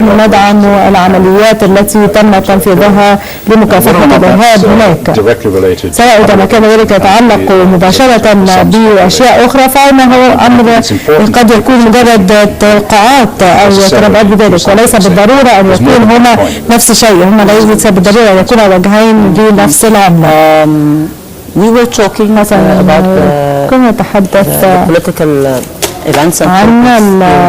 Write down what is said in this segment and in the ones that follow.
نحن ندعم العمليات التي تم تنفيذها لمكافحة الإرهاب هناك، سواء إذا كان ذلك يتعلق مباشرة بأشياء أخرى فإنه أمر قد يكون مجرد توقعات أو تنبؤات بذلك، وليس بالضرورة أن يكون هما نفس الشيء، هما ليس بالضرورة أن يكون وجهين لنفس العملة. مثلا كنا نتحدث عن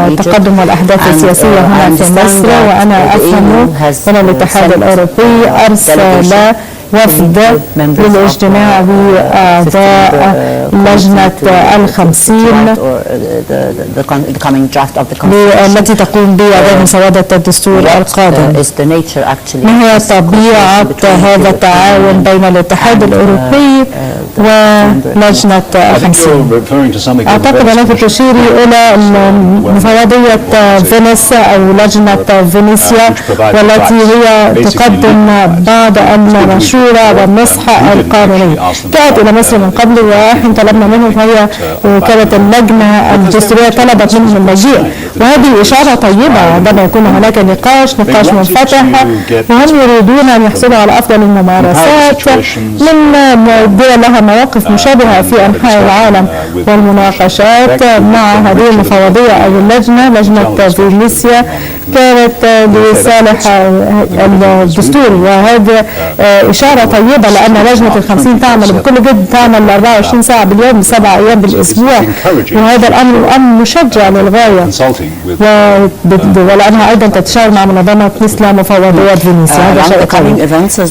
التقدم والأحداث السياسية هنا في مصر، وأنا أفهم أن الاتحاد الأوروبي أرسل وفد للاجتماع بأعضاء لجنة 50 التي تقوم بإعداد مسودة الدستور القادم. ما هي طبيعة هذا التعاون بين الاتحاد الأوروبي ولجنة 50؟ أعتقد أنك تشير إلى مفوضية فينيس أو لجنة فينيسيا، والتي هي تقدم بعض المشروع والنصح القانوني. جاءت إلى مصر من قبل وحين طلبنا منهم، فهي كانت اللجنة الدستورية طلبت منهم المجيء، وهذه إشارة طيبة عندما يكون هناك نقاش منفتح، وهم يريدون أن يحصلوا على أفضل الممارسات من دول لها مواقف مشابهة في أنحاء العالم، والمناقشات مع هذه المفوضية أو اللجنة، لجنة فينيسيا، كانت لصالح الدستور، وهذا إشارة طيبة لأن لجنة 50 تعمل بكل جد، تعمل 24 ساعة باليوم 7 أيام بالأسبوع، وهذا الأمر مشجع للغاية، ولأنها أيضا تتشاور مع منظمات مثل مفوضية فينيسيا. هذا شيء قوي.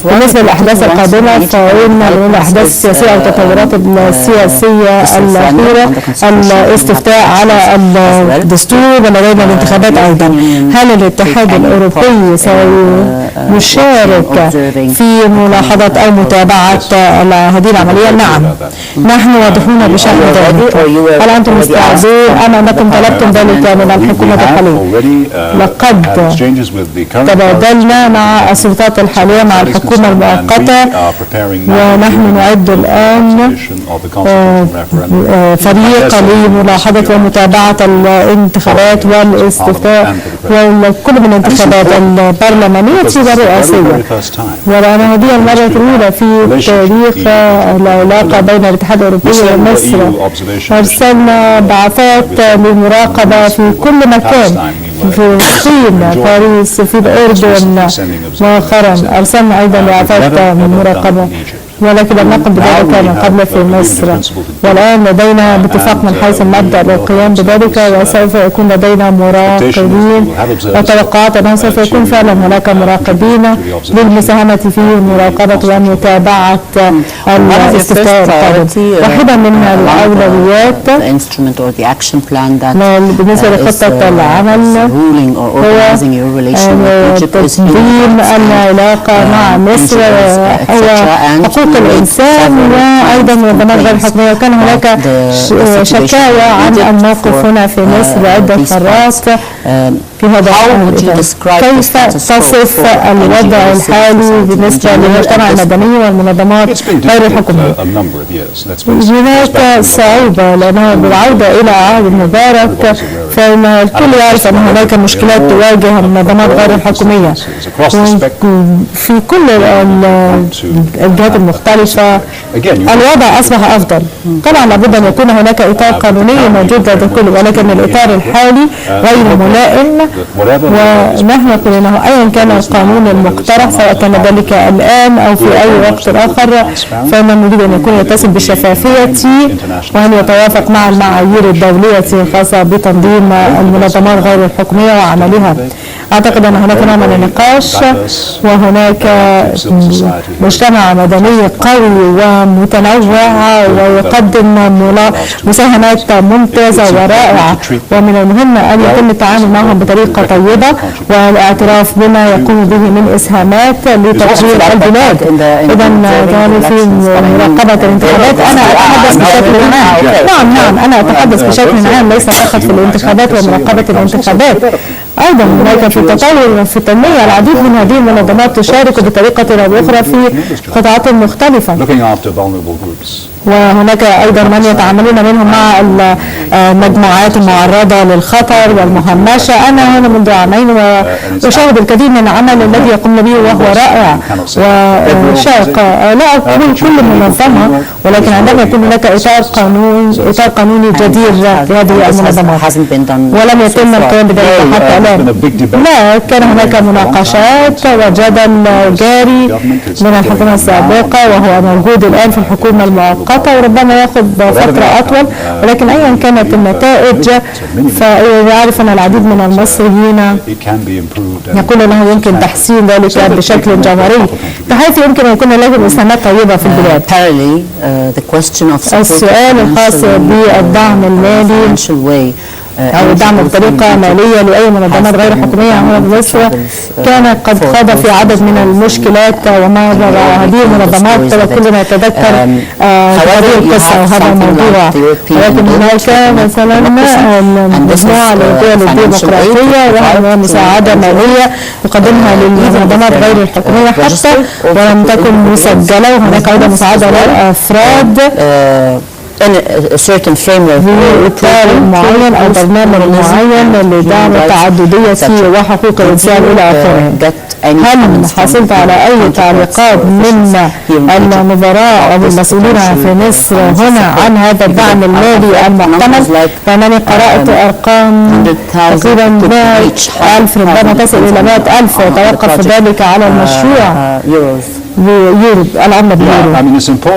بالنسبة للأحداث القادمة، فإن من الأحداث السياسية أو التطورات السياسية الأخيرة الاستفتاء على الدستور، ولدينا الانتخابات أيضا. هل الاتحاد الأوروبي سيشارك في ملاحظة أو متابعة هذه العملية؟ نعم، نحن واضحون بشأن ذلك. هل أنتم مستعدون أم أنكم طلبتم ذلك من الحكومة الحالية؟ لقد تبادلنا مع السلطات الحالية مع الحكومة المؤقتة، ونحن نعد الآن فريق لملاحظة ومتابعة الانتخابات والاستفتاء وكل من الانتخابات البرلمانية والرئاسية، ولأن هذه المرة الأولى في تاريخ العلاقة بين الاتحاد الأوروبي ومصر. أرسلنا بعثات للمراقبة في كل مكان، في الصين، باريس، في الأردن، مؤخرا أرسلنا أيضا بعثات مراقبة، ولكن لم نقم بذلك من قبل في مصر. والآن لدينا باتفاق من حيث المبدأ للقيام بذلك، وسوف يكون لدينا مراقبين، وتوقعات أنه سوف يكون فعلا هناك مراقبين للمساهمة في مراقبة ومتابعة الاستفتاء القادم. واحدة من الأولويات بالنسبة لخطة العمل هو تنظيم العلاقة مع مصر، هو حقوق الإنسان وأيضا منظمات غير الحكومية. وكان هناك شكاوى عن الموقف هنا في مصر عدة مرات في هذا الأمر. كيف تصف الوضع الحالي بالنسبة للمجتمع المدني والمنظمات غير الحكومية؟ هناك صعوبة، لأنه بالعودة إلى عهد مبارك فإن الكل يعرف أن هناك مشكلات تواجه المنظمات غير الحكومية في كل الجهات المختلفة. الوضع أصبح أفضل. طبعا لابد أن يكون هناك إطار قانوني موجود لدى الكل، ولكن الإطار الحالي غير ملائم، ونحن نقول أنه أيا كان القانون المقترح سواء كان ذلك الآن أو في أي وقت آخر، فإننا نريد أن يكون يتصل بالشفافية وأن يتوافق مع المعايير الدولية الخاصة بتنظيم المنظمات غير الحكومية وعملها. أعتقد أن هناك نوع من النقاش، وهناك مجتمع مدني قوي ومتنوع ويقدم مساهمات ممتازة ورائعة، ومن المهم أن يتم التعامل معهم بطريقة طيبة والاعتراف بما يقوم به من إسهامات لتطوير البلاد. إذا كان في مراقبة الانتخابات أنا أتحدث بشكل عام. نعم أنا أتحدث بشكل عام، ليس فقط في الانتخابات ومراقبة الانتخابات، أيضا هناك في التطور وفي التنمية العديد من هذه المنظمات تشارك بطريقة أو بأخرى في قطاعات مختلفة. وهناك أيضا من يتعاملون منهم مع المجموعات المعرضة للخطر والمهمشة. أنا هنا منذ عامين وأشاهد الكثير من العمل الذي يقوم به وهو رائع وشاق. لا أقول كل منظمة، ولكن عندما يكون هناك إطار قانوني جدير لهذه المنظمات ولم يتم القيام بذلك حتى الآن. لا، كان هناك مناقشات وجدل جاري من الحكومة السابقة وهو موجود الآن في الحكومة المؤقتة، وربما يأخذ فترة أطول، ولكن أيا كانت النتائج فيعرف أن العديد من المصريين يقول أنه يمكن تحسين ذلك بشكل جوهري بحيث يمكن أن يكون له مساهمات طيبة في البلاد. السؤال الخاص بالدعم المالي أو الدعم بطريقة مالية لأي منظمات غير حكومية هنا بمصر كان قد خاض في عدد من المشكلات ومر هذه المنظمات، وكلنا يتذكر هذه القصة وهذا الموضوع. ولكن هناك مثلا المجموعة الأوروبية للديمقراطية وهي مساعدة مالية تقدمها للمنظمات غير الحكومية حتى ولم تكن مسجلة، وهناك أيضا مساعدة للأفراد في إطار معين أو برنامج معين لدعم التعددية وحقوق الإنسان إلى آخره. هل حصلت على أي تعليقات من النظراء أو المسؤولين في مصر هنا عن هذا الدعم المالي المحتمل؟ فأنني قرأت أرقام تقريبا 100,000 ربما تصل إلى 100,000 وتوقف ذلك على المشروع يورو العملة باليورو.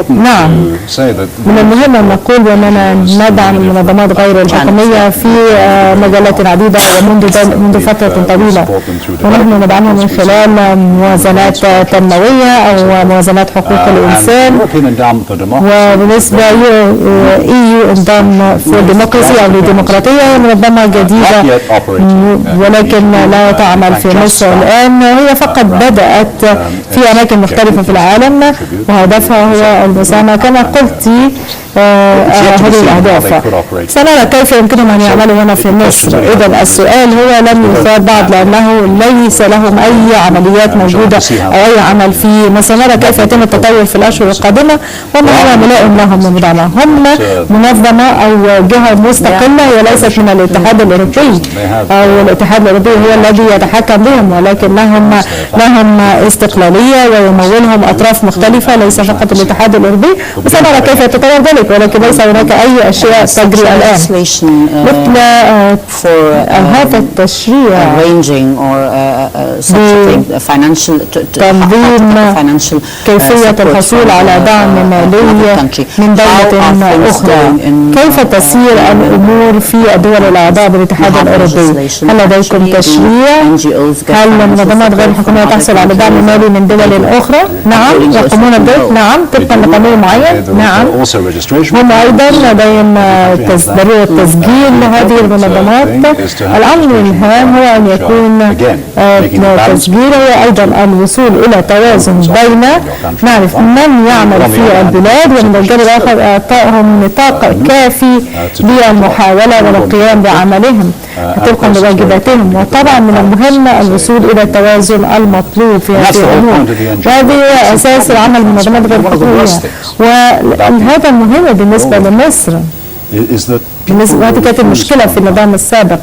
نعم، من المهم أن نقول بأننا ندعم المنظمات غير الحكومية في مجالات عديدة ومنذ فترة طويلة، ونحن ندعمها من خلال موازنات تنموية أو موازنات حقوق الإنسان. وبالنسبة EU انضم في الديمقراطية أو الديمقراطية منظمة جديدة ولكن لا تعمل في مصر الآن، هي فقط بدأت في أماكن مختلفة في العالم وهدفها هو المساهمة كما قلت هذه الأهداف. سنرى كيف يمكنهم أن يعملوا هنا في مصر. إذا السؤال هو لم يثار بعد لأنه ليس لهم أي عمليات موجودة أو أي عمل في مصر. نرى كيف يتم التطور في الأشهر القادمة وما هو ملائم لهم ومدعمة. هم منظمة أو جهة مستقلة هي ليست من الاتحاد الأوروبي أو الاتحاد الأوروبي هو الذي يتحكم بهم، ولكن لهم استقلالية ويمولهم أطراف مختلفة ليس فقط الاتحاد الأوروبي. وسنرى كيف يتطور ذلك، ولكن ليس هناك أي أشياء تجري الآن مثل هذا التشريع تنظيم كيفية الحصول على دعم مالي من دولة أخرى. كيف تسير الأمور في الدول الأعضاء بالاتحاد الأوروبي؟ هل لديكم تشريع؟ هل المنظمات غير الحكومية تحصل على دعم مالي من دول أخرى؟ نعم، يقومون بذلك. نعم، طبقا لقانون معين. نعم، هم أيضا لديهم ضرورة تسجيل هذه المنظمات. الأمر الهام هو أن يكون تسجيل هو أيضا الوصول إلى توازن بين نعرف من يعمل في البلاد ومن الجانب الآخر إعطائهم نطاق كافي للمحاولة والقيام بعملهم طبقا لواجباتهم. وطبعا من المهم الوصول إلى التوازن المطلوب في هذه الأمور، وهذه أساس العمل المنظمات غير الحكومية، وهذا مهم بالنسبة لمصر. هذه كانت المشكلة في النظام السابق،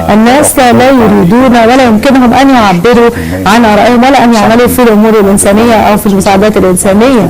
الناس لا يريدون ولا يمكنهم أن يعبروا عن آرائهم ولا أن يعملوا في الأمور الإنسانية أو في المساعدات الإنسانية.